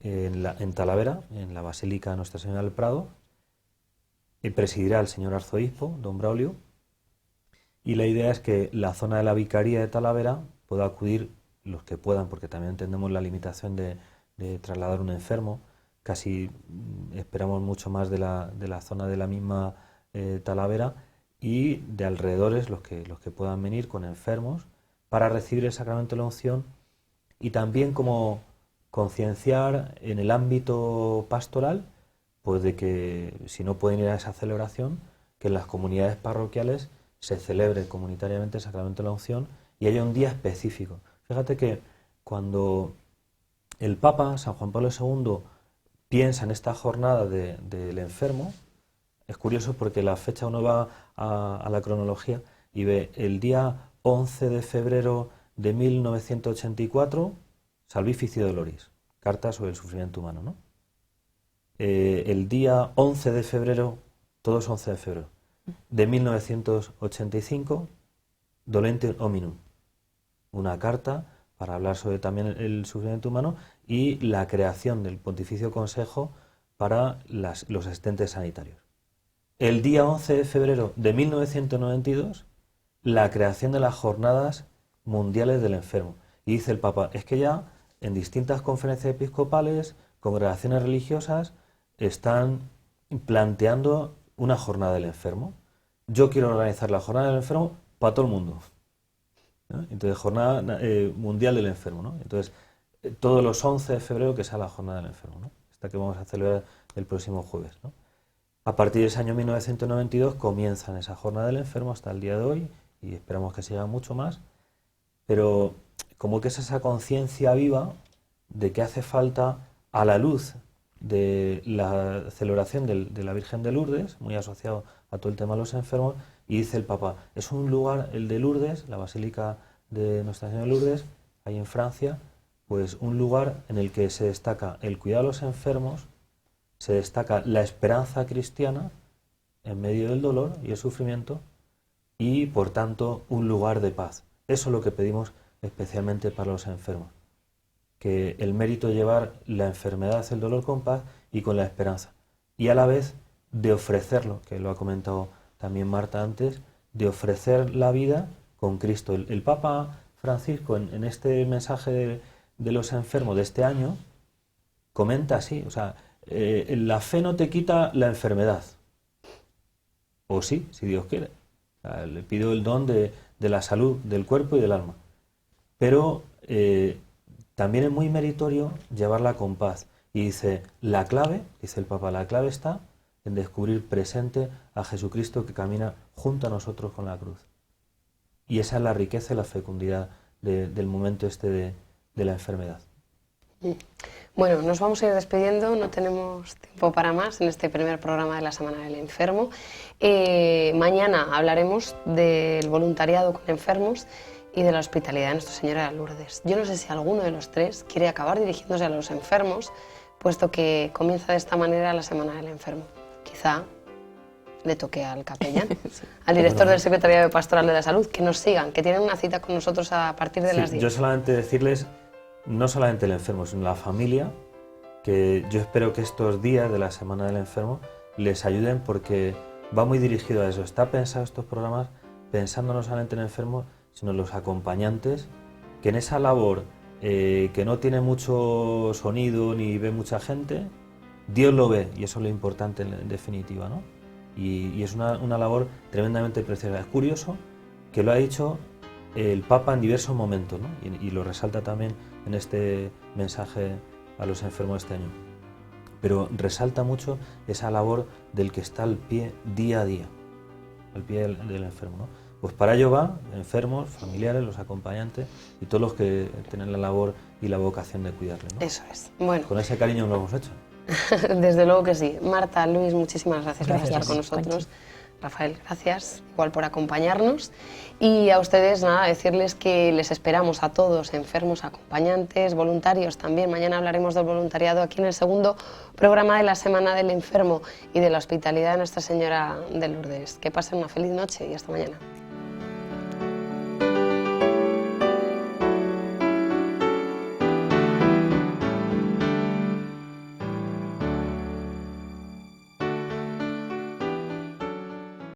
En Talavera, en la Basílica de Nuestra Señora del Prado, presidirá el señor arzobispo, don Braulio, y la idea es que la zona de la Vicaría de Talavera pueda acudir los que puedan, porque también entendemos la limitación de trasladar un enfermo. Casi esperamos mucho más de la zona de la misma Talavera y de alrededores los que puedan venir con enfermos para recibir el sacramento de la unción, y también como concienciar en el ámbito pastoral, pues de que si no pueden ir a esa celebración, que en las comunidades parroquiales se celebre comunitariamente el sacramento de la unción y haya un día específico. Fíjate que cuando el Papa, San Juan Pablo II, piensa en esta jornada del enfermo, es curioso porque la fecha uno va a la cronología y ve el día 11 de febrero de 1984, Salvificio Doloris, carta sobre el sufrimiento humano, ¿no? El día 11 de febrero, todos 11 de febrero, de 1985, Dolente Hominum, una carta para hablar sobre también el sufrimiento humano y la creación del Pontificio Consejo para los asistentes sanitarios. El día 11 de febrero de 1992, la creación de las Jornadas Mundiales del Enfermo. Y dice el Papa, es que ya en distintas conferencias episcopales, congregaciones religiosas, están planteando una jornada del enfermo. Yo quiero organizar la jornada del enfermo para todo el mundo, ¿no? Entonces, jornada mundial del enfermo, ¿no? Entonces, todos los 11 de febrero que sea la jornada del enfermo, ¿no? Esta que vamos a celebrar el próximo jueves, ¿no? A partir de ese año 1992 comienzan esa jornada del enfermo hasta el día de hoy y esperamos que siga mucho más, pero como que es esa conciencia viva de que hace falta, a la luz de la celebración de la Virgen de Lourdes, muy asociado a todo el tema de los enfermos, y dice el Papa, es un lugar, el de Lourdes, la Basílica de Nuestra Señora de Lourdes, ahí en Francia, pues un lugar en el que se destaca el cuidado de los enfermos, se destaca la esperanza cristiana en medio del dolor y el sufrimiento, y por tanto un lugar de paz. Eso es lo que pedimos especialmente para los enfermos, que el mérito de llevar la enfermedad, el dolor con paz y con la esperanza, y a la vez de ofrecerlo, que lo ha comentado también Marta antes, de ofrecer la vida con Cristo. El Papa Francisco en este mensaje de los enfermos de este año comenta así, o sea, la fe no te quita la enfermedad, o sí, si Dios quiere. O sea, le pido el don de la salud del cuerpo y del alma, pero también es muy meritorio llevarla con paz. Y dice, la clave, dice el Papa, la clave está en descubrir presente a Jesucristo que camina junto a nosotros con la cruz. Y esa es la riqueza y la fecundidad del momento este de la enfermedad. Bueno, nos vamos a ir despidiendo, no tenemos tiempo para más en este primer programa de la Semana del Enfermo. Mañana hablaremos del voluntariado con enfermos y de la hospitalidad de Nuestra Señora de Lourdes. Yo no sé si alguno de los tres quiere acabar dirigiéndose a los enfermos, puesto que comienza de esta manera la Semana del Enfermo. Quizá le toque al capellán, sí, al director del Secretariado de Pastoral de la Salud, que nos sigan, que tienen una cita con nosotros a partir de las 10. Yo solamente decirles, no solamente el enfermo, sino la familia, que yo espero que estos días de la Semana del Enfermo les ayuden, porque va muy dirigido a eso. Está pensado estos programas pensando no solamente en el enfermo, sino en los acompañantes, que en esa labor que no tiene mucho sonido ni ve mucha gente, Dios lo ve, y eso es lo importante en definitiva, ¿no? Y es una labor tremendamente preciosa. Es curioso que lo ha dicho el Papa en diversos momentos, ¿no? Y lo resalta también en este mensaje a los enfermos de este año. Pero resalta mucho esa labor del que está al pie día a día, al pie del enfermo, ¿no? Pues para ello van enfermos, familiares, los acompañantes y todos los que tienen la labor y la vocación de cuidarles, ¿no? Eso es. Bueno, Con ese cariño lo hemos hecho. desde luego que sí. Marta, Luis, muchísimas gracias por Gracias, estar con nosotros. Conchi. Rafael, gracias igual por acompañarnos. Y a ustedes, nada, decirles que les esperamos a todos, enfermos, acompañantes, voluntarios también. Mañana hablaremos del voluntariado aquí en el segundo programa de la Semana del Enfermo y de la Hospitalidad de Nuestra Señora de Lourdes. Que pasen una feliz noche y hasta mañana.